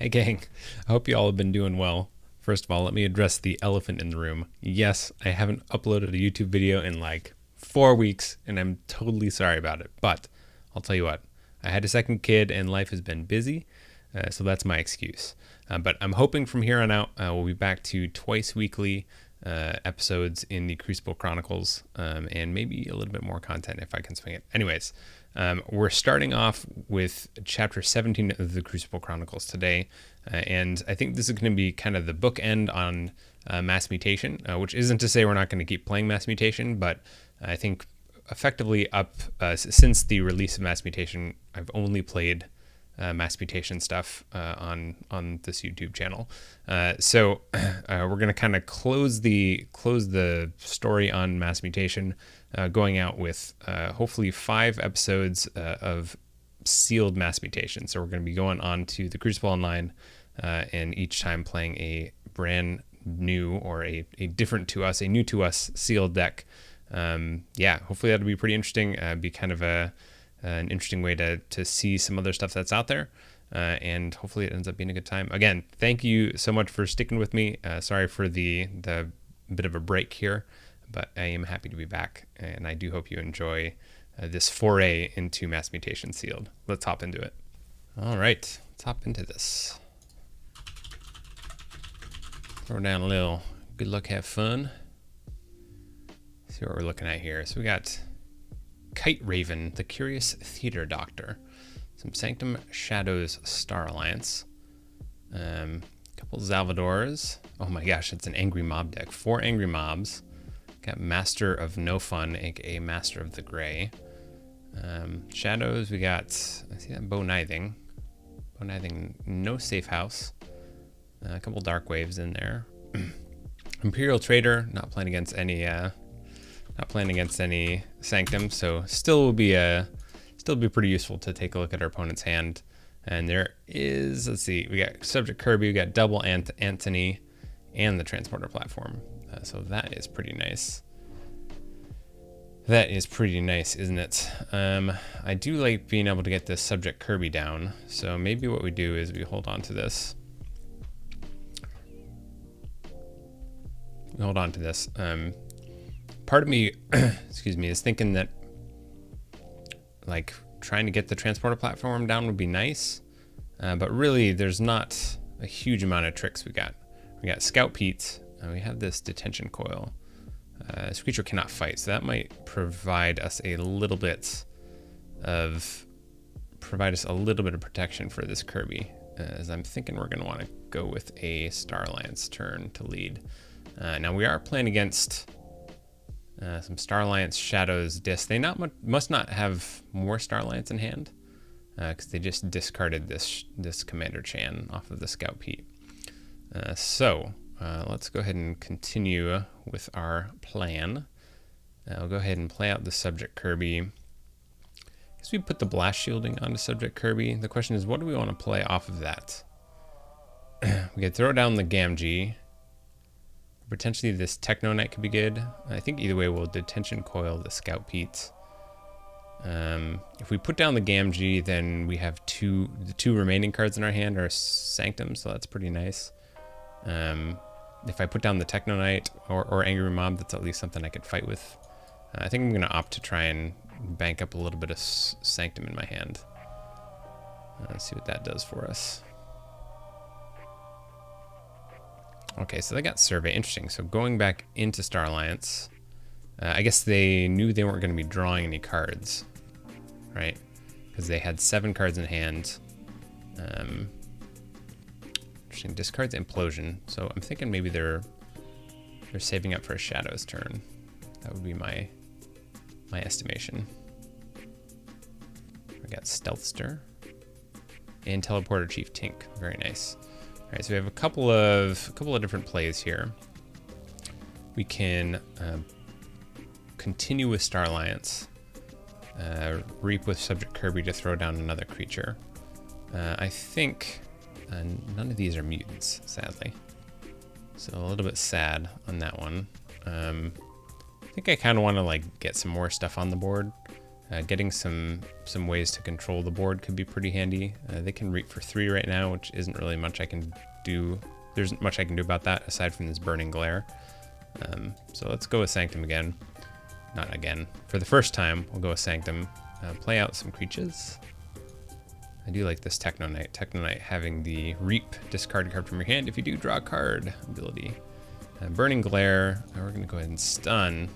Hey gang, I hope you all have been doing well. First of all, let me address the elephant in the room. Yes, I haven't uploaded a YouTube video in like 4 weeks, and I'm totally sorry about it. But I'll tell you what, I had a second kid and life has been busy, so that's my excuse. But I'm hoping from here on out, we'll be back to twice weekly episodes in the Crucible Chronicles, and maybe a little bit more content if I can swing it. Anyways, we're starting off with chapter 17 of the Crucible Chronicles today, and I think this is going to be kind of the bookend on Mass Mutation, which isn't to say we're not going to keep playing Mass Mutation, but I think effectively since the release of Mass Mutation, I've only played Mass Mutation stuff on this YouTube channel. So we're going to kind of close the story on Mass Mutation, going out with hopefully 5 episodes of sealed Mass Mutation. So we're going to be going on to the Crucible Online, and each time playing a brand new or a different to us, a new to us sealed deck. Yeah, hopefully that'll be pretty interesting. Be kind of an interesting way to see some other stuff that's out there, and hopefully it ends up being a good time. Again, thank you so much for sticking with me. Sorry for the bit of a break here, but I am happy to be back, and I do hope you enjoy this foray into Mass Mutation Sealed. Let's hop into it. All right, let's hop into this. Throw down a little good luck, have fun. See what we're looking at here. So we got Kite Raven, the Curious Theater Doctor, some Sanctum Shadows Star Alliance, a couple Salvadors. Oh my gosh, it's an Angry Mob deck. 4 Angry Mobs. Got Master of No Fun, aka Master of the Gray. Shadows, we got, I see that Bow Nithing. Bow Nithing, no Safe House. A couple Dark Waves in there. Imperial Trader, not playing against any Sanctum, so still will be pretty useful to take a look at our opponent's hand. And there is, let's see, we got Subject Kirby, we got double Anthony, and the Transporter Platform. So that is pretty nice. That is pretty nice, isn't it? I do like being able to get this Subject Kirby down, so maybe what we do is we hold on to this. Part of me, excuse me, is thinking that like trying to get the Transporter Platform down would be nice, but really there's not a huge amount of tricks we got. We got Scout Pete, we have this Detention Coil. This creature cannot fight, so that might provide us a little bit of protection for this Kirby, as I'm thinking we're going to want to go with a Star Alliance turn to lead. Now we are playing against some Star Alliance Shadows disc. They must not have more Star Alliance in hand, because they just discarded this Commander Chan off of the Scout Pete. So let's go ahead and continue with our plan. I'll go ahead and play out the Subject Kirby. I guess we put the Blast Shielding onto Subject Kirby. The question is, what do we want to play off of that? We could throw down the Gamgee. Potentially this Techno Knight could be good. I think either way we'll Detention Coil the Scout Pete. If we put down the Gamgee, then we have the two remaining cards in our hand are Sanctum, so that's pretty nice. If I put down the Techno Knight or Angry Mob, that's at least something I could fight with. I think I'm going to opt to try and bank up a little bit of Sanctum in my hand. Let's see what that does for us. Okay, so they got Survey. Interesting. So going back into Star Alliance, I guess they knew they weren't going to be drawing any cards, right? Because they had 7 cards in hand. Interesting. Discards Implosion. So I'm thinking maybe they're saving up for a Shadows turn. That would be my estimation. We got Stealthster and Teleporter Chief Tink. Very nice. All right, so we have a couple of different plays here. We can continue with Star Alliance, Reap with Subject Kirby to throw down another creature. I think none of these are mutants, sadly. So a little bit sad on that one. I think I kind of want to like get some more stuff on the board. Getting some ways to control the board could be pretty handy. They can reap for 3 right now, which isn't really much I can do. There isn't much I can do about that aside from this burning glare. So let's go with Sanctum again. Not again. For the first time, we'll go with Sanctum. Play out some creatures. I do like this Techno Knight. Techno Knight having the Reap, discard a card from your hand if you do draw a card ability. Burning Glare, we're gonna go ahead and stun.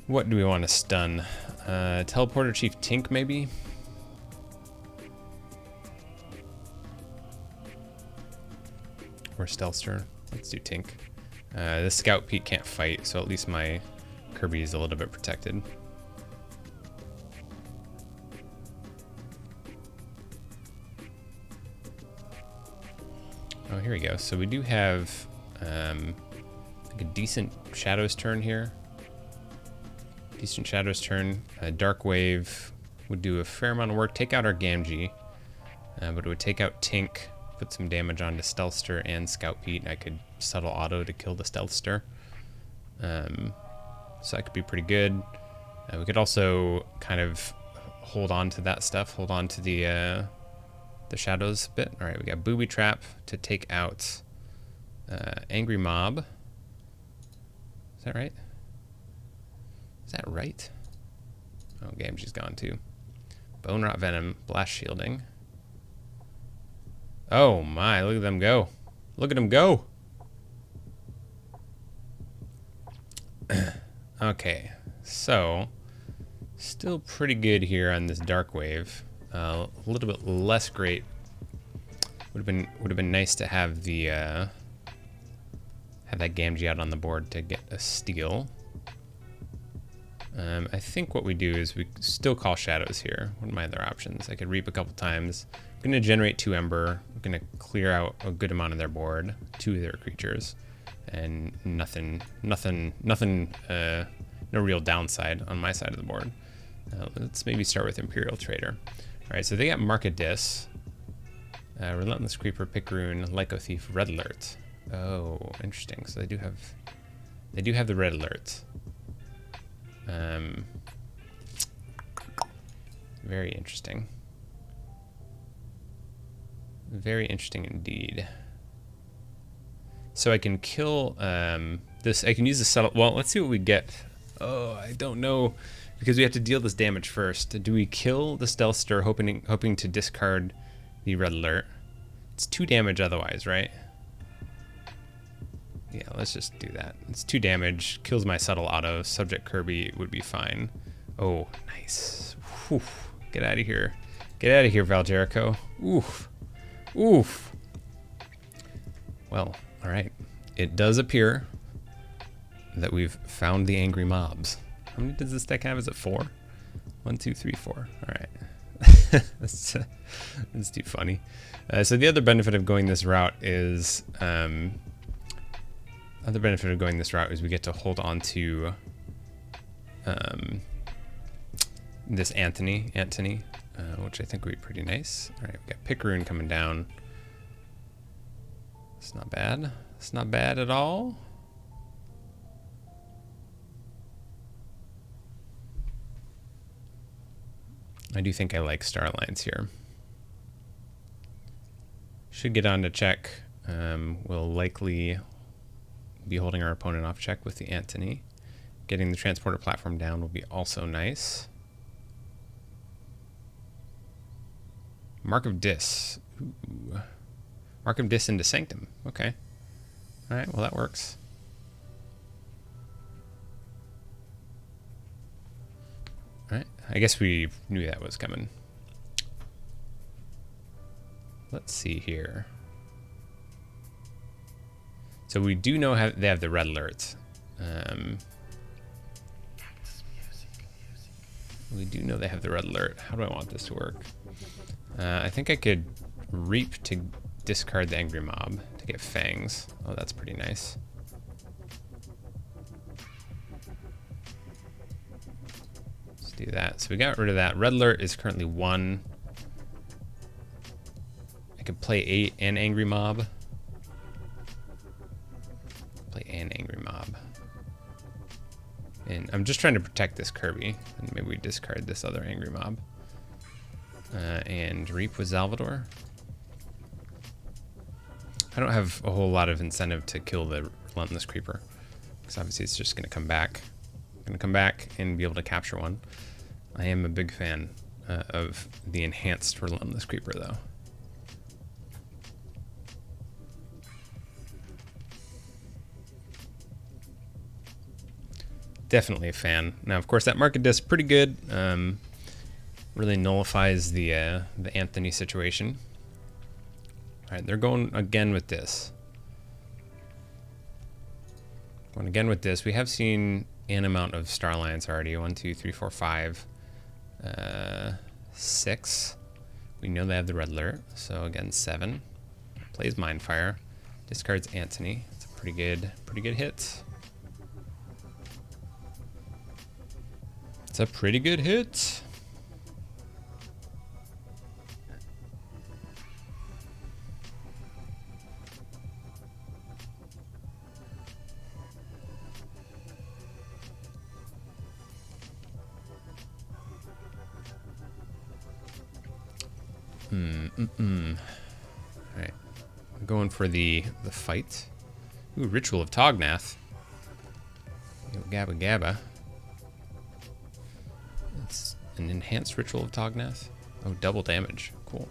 What do we want to stun? Teleporter Chief Tink, maybe? Or Stealthster. Let's do Tink. The Scout Pete can't fight, so at least my Kirby is a little bit protected. Oh, here we go. So we do have like a decent Shadows turn here. Decent Shadows turn. Dark Wave would do a fair amount of work. Take out our Gamgee, but it would take out Tink, put some damage onto Stealthster and Scout Pete. I could Subtle Auto to kill the Stealthster. So that could be pretty good. We could also kind of hold on to that stuff, hold on to the Shadows a bit. All right, we got Booby Trap to take out Angry Mob. Is that right? Is that right? Oh, Gamgee's gone too. Bone Rot Venom, Blast Shielding. Oh my, look at them go. Look at them go. Okay, so still pretty good here on this Dark Wave. A little bit less great. Would have been nice to have the have that Gamgee out on the board to get a steal. I think what we do is we still call Shadows here. What are my other options? I could Reap a couple times. I'm going to generate 2 Ember. I'm going to clear out a good amount of their board, 2 of their creatures, and nothing, no real downside on my side of the board. Let's maybe start with Imperial Trader. All right, so they got Markadis, Relentless Creeper, Pickaroon, Lyco Thief, Red Alert. Oh, interesting. So they do have the Red Alert. Very interesting. Very interesting indeed. So I can kill this. I can use the subtle. Well, let's see what we get. Oh, I don't know, because we have to deal this damage first. Do we kill the Stealthster, hoping to discard the Red Alert? It's 2 damage otherwise, right? Yeah, let's just do that. It's 2 damage, kills my Subtle Auto. Subject Kirby would be fine. Oh, nice. Whew. Get out of here. Get out of here, Val Jericho. Oof. Oof. Well, all right. It does appear that we've found the angry mobs. How many does this deck have? Is it 4? 1, 2, 3, 4. All right. That's too funny. So the other benefit of going this route is we get to hold on to this Anthony, which I think would be pretty nice. All right, we got Pickaroon coming down. It's not bad. It's not bad at all. I do think I like Starlines here. Should get on to check. We'll likely be holding our opponent off check with the Anthony. Getting the Transporter platform down will be also nice. Mark of Dis. Ooh. Mark of Dis into Sanctum. Okay. All right, well that works. All right, I guess we knew that was coming. Let's see here. So we do know how they have the Red Alerts. We do know they have the Red Alert. How do I want this to work? I think I could Reap to discard the Angry Mob to get Fangs. Oh, that's pretty nice. Let's do that. So we got rid of that. Red Alert is currently 1. I could play an Angry Mob. Play an Angry Mob. And I'm just trying to protect this Kirby, and maybe we discard this other angry mob. And reap with Salvador. I don't have a whole lot of incentive to kill the Relentless Creeper, because obviously it's just going to come back. I'm going to come back and be able to capture one. I am a big fan of the enhanced Relentless Creeper, though. Definitely a fan. Now, of course, that market disc is pretty good. Really nullifies the Anthony situation. All right, they're going again with this. Going again with this. We have seen an amount of Star Alliance already. 1, 2, 3, 4, 5, 6. We know they have the red alert. So again, 7. Plays Mindfire. Discards Anthony. It's a pretty good hit. It's a pretty good hit. Alright. I'm going for the fight. Ooh, Ritual of Tognath. Yo, Gabba Gabba. It's an enhanced Ritual of Tognath. Oh, double damage. Cool.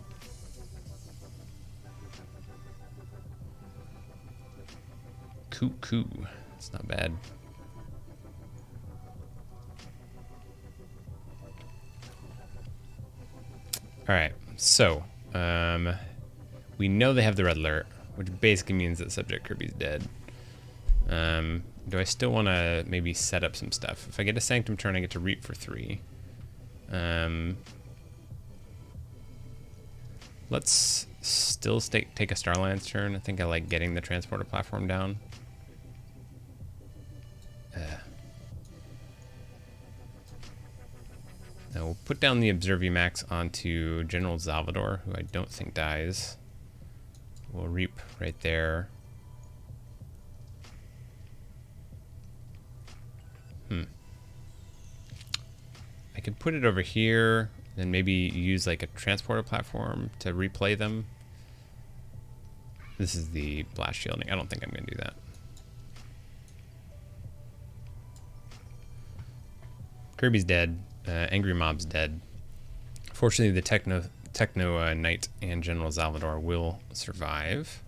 Coo. It's not bad. Alright, so we know they have the red alert, which basically means that Subject Kirby's dead. Do I still want to maybe set up some stuff? If I get a Sanctum turn, I get to reap for 3. Let's still take a Star Alliance turn. I think I like getting the transporter platform down. Now we'll put down the Observumax onto General Salvador, who I don't think dies. We'll reap right there. I could put it over here and maybe use like a transporter platform to replay them. This is the blast shielding. I don't think I'm going to do that. Kirby's dead. Angry Mob's dead. Fortunately, the Techno Knight and General Salvador will survive.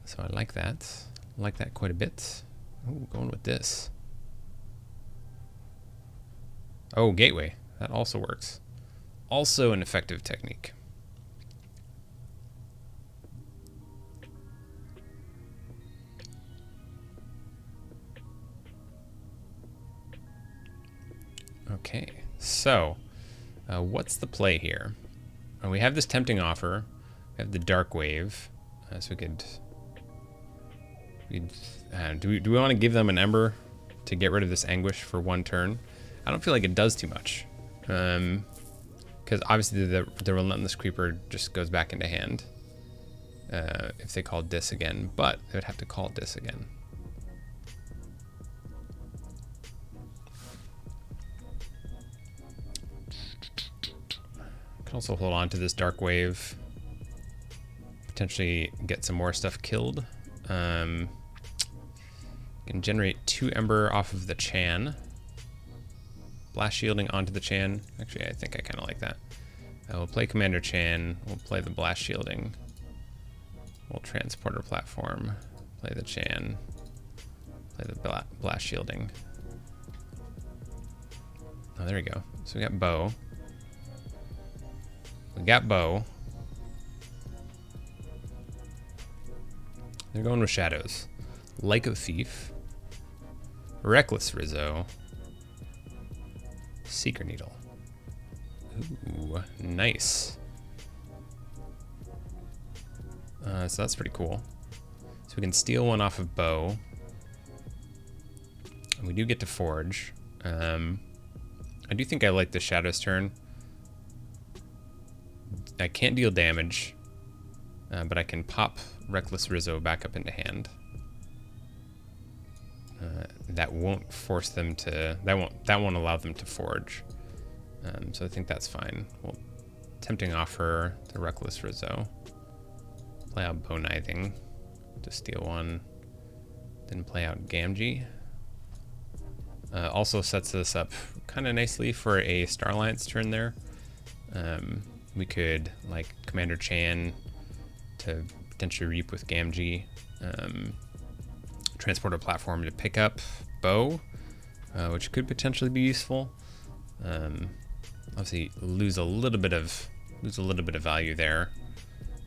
So I like that. I like that quite a bit. Ooh, going with this. Oh, Gateway. That also works. Also an effective technique. Okay, so what's the play here? We have this tempting offer. We have the Dark Wave, so we could. Do we want to give them an Ember to get rid of this Anguish for 1 turn? I don't feel like it does too much, because obviously the Relentless Creeper just goes back into hand if they call Dis again, but they would have to call Dis again. Also hold on to this Dark Wave, potentially get some more stuff killed. Can generate 2 Ember off of the Chan. Blast shielding onto the Chan. Actually, I think I kind of like that. We'll play Commander Chan. We'll play the blast shielding. We'll transporter platform. Play the Chan. Play the blast shielding. Oh, there we go. So we got Bow. We got Bow. They're going with Shadows. Like a Thief. Reckless Rizzo. Seeker Needle. Ooh, nice. So that's pretty cool. So we can steal one off of Bow. And we do get to Forge. I do think I like the Shadows turn. I can't deal damage. but I can pop Reckless Rizzo back up into hand. That won't force them to, that won't allow them to forge. So I think that's fine. We'll Tempting Offer the Reckless Rizzo. Play out Bone Knithing to steal one. Then play out Gamgee. Also sets this up kind of nicely for a Star Alliance turn there. We could like Commander Chan to potentially reap with Gamgee. Transporter Platform to pick up Bow, which could potentially be useful. Obviously lose a little bit of value there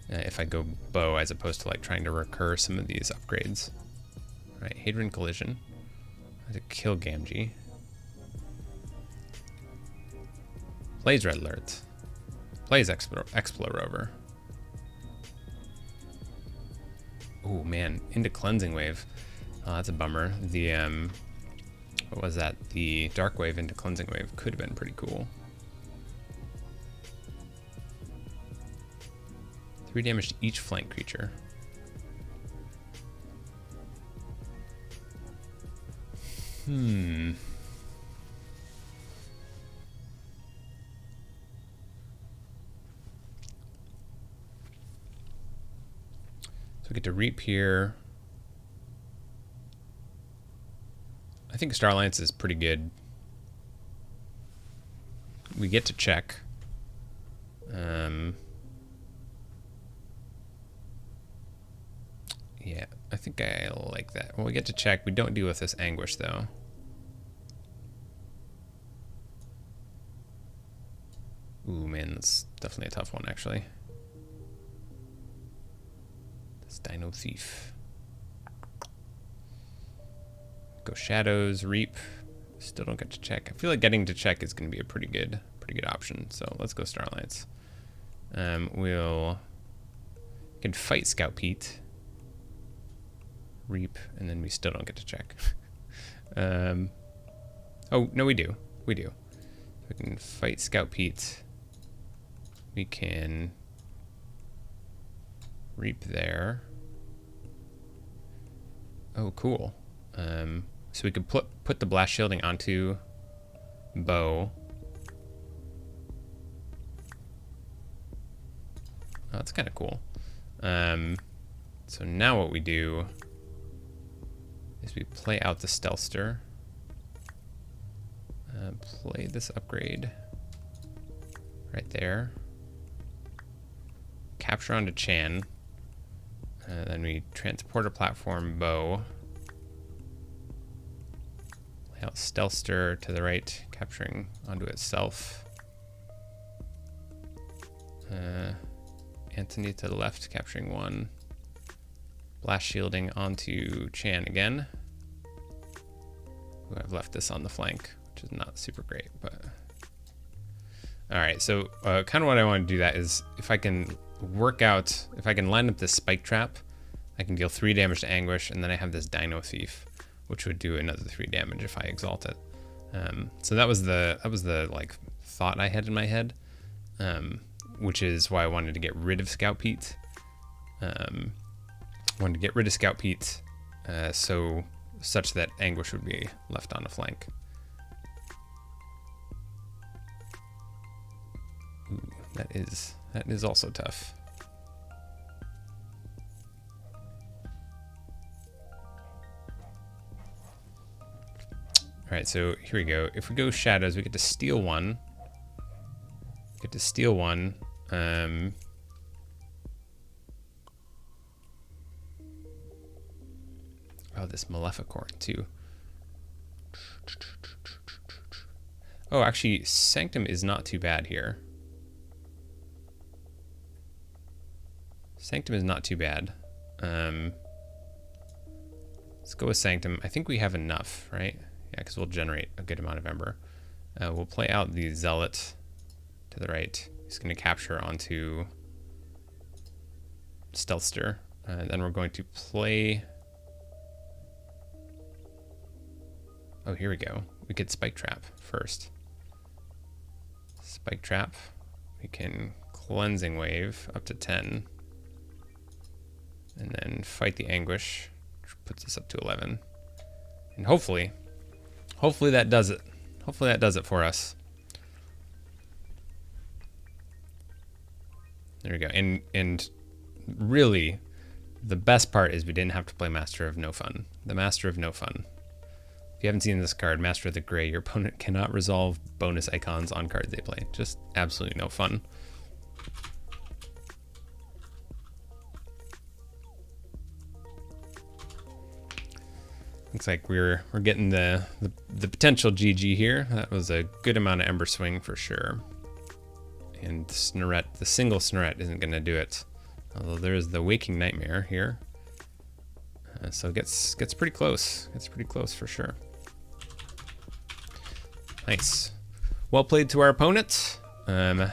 if I go Bow as opposed to like trying to recur some of these upgrades. All right, Hadron Collision. I have to kill Gamgee. Plays Red Alert. Plays Explorer. Oh man, into Cleansing Wave. Oh, that's a bummer. The what was that? The Dark Wave into Cleansing Wave could have been pretty cool. 3 damage to each flank creature. So we get to reap here. I think Star Alliance is pretty good. We get to check. Yeah, I think I like that. Well, we get to check. We don't deal with this Anguish, though. Ooh, man, that's definitely a tough one, actually. This Dino Thief. Go Shadows, Reap. Still don't get to check. I feel like getting to check is going to be a pretty good option. So let's go Star Alliance. We can fight Scout Pete. Reap, and then we still don't get to check. Oh, no, we do. We do. We can fight Scout Pete. We can reap there. Oh, cool. So we could put the blast shielding onto Bow. Oh, that's kind of cool. So now what we do is we play out the Stealthster. Play this upgrade right there. Capture onto Chan. Then we Transporter Platform Bow. Play out Stealthster to the right, capturing onto itself. Anthony to the left, capturing one. Blast shielding onto Chan again. Ooh, I've left this on the flank, which is not super great, but... Alright, so kind of what I want to do that is if I can line up this Spike Trap, I can deal 3 damage to Anguish, and then I have this Dino Thief, which would do another 3 damage if I exalt it. So that was the like thought I had in my head, which is why I wanted to get rid of Scout Pete. Wanted to get rid of Scout Pete, such that Anguish would be left on a flank. Ooh, that is also tough. All right, so here we go. If we go Shadows, we get to steal one. Oh, this Maleficorn too. Oh, actually, Sanctum is not too bad here. Sanctum is not too bad. Let's go with Sanctum. I think we have enough, right? Yeah, because we'll generate a good amount of Ember. We'll play out the Zealot to the right. He's going to capture onto Stealthster. Then we're going to play... Oh, here we go. We get Spike Trap first. Spike Trap. We can Cleansing Wave up to 10. And then Fight the Anguish, which puts us up to 11. And hopefully that does it. Hopefully that does it for us. There we go. And really, the best part is we didn't have to play Master of No Fun. The Master of No Fun. If you haven't seen this card, Master of the Gray, your opponent cannot resolve bonus icons on cards they play. Just absolutely no fun. Looks like we're getting the potential GG here. That was a good amount of Ember Swing for sure. And the single Snorette isn't going to do it. Although there's the Waking Nightmare here. So it gets pretty close. Gets pretty close for sure. Nice. Well played to our opponent. I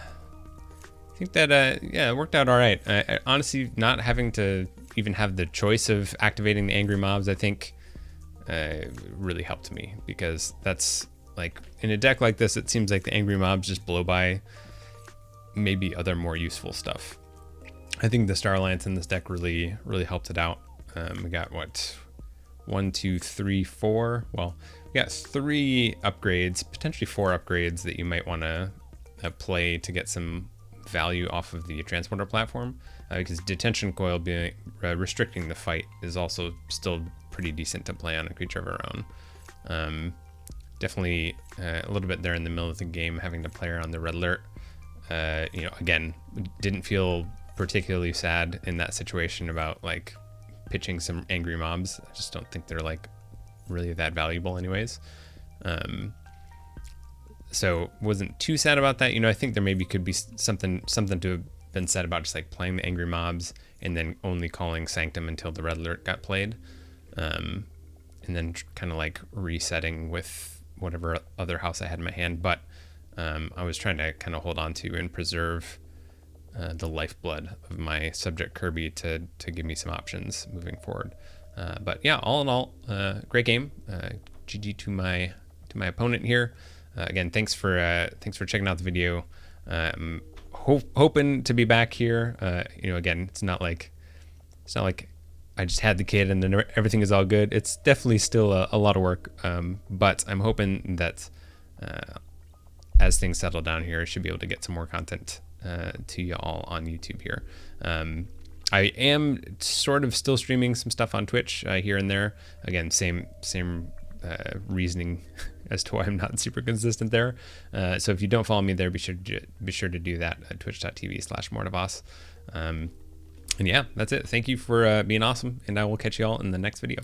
think that, yeah, it worked out all right. Honestly, not having to even have the choice of activating the Angry Mobs, I think really helped me. Because that's, like, in a deck like this, it seems like the Angry Mobs just blow by maybe other more useful stuff. I think the Star Alliance in this deck really helped it out. We got, what, 1, 2, 3, 4. Well, we got 3 upgrades, potentially 4 upgrades that you might want to play to get some value off of the transporter platform. Because Detention Coil being restricting the fight is also still pretty decent to play on a creature of our own. Definitely a little bit there in the middle of the game, having to play around the Red Alert. You know, again, didn't feel particularly sad in that situation about like pitching some Angry Mobs. I just don't think they're like really that valuable anyways. So wasn't too sad about that. You know, I think there maybe could be something to have been said about just like playing the Angry Mobs and then only calling Sanctum until the Red Alert got played. And then kind of like resetting with whatever other house I had in my hand. But I was trying to kind of hold on to and preserve the lifeblood of my subject Kirby to give me some options moving forward. But yeah, all in all, great game. GG to my opponent here. Again, thanks for checking out the video. Hoping to be back here. You know, again, it's not like I just had the kid and then everything is all good. It's definitely still a lot of work. But I'm hoping that as things settle down here, I should be able to get some more content to y'all on YouTube here. I am sort of still streaming some stuff on Twitch here and there. Again, same reasoning as to why I'm not super consistent there. So if you don't follow me there, be sure to do that at twitch.tv/Mortavos. And yeah, that's it. Thank you for being awesome, and I will catch you all in the next video.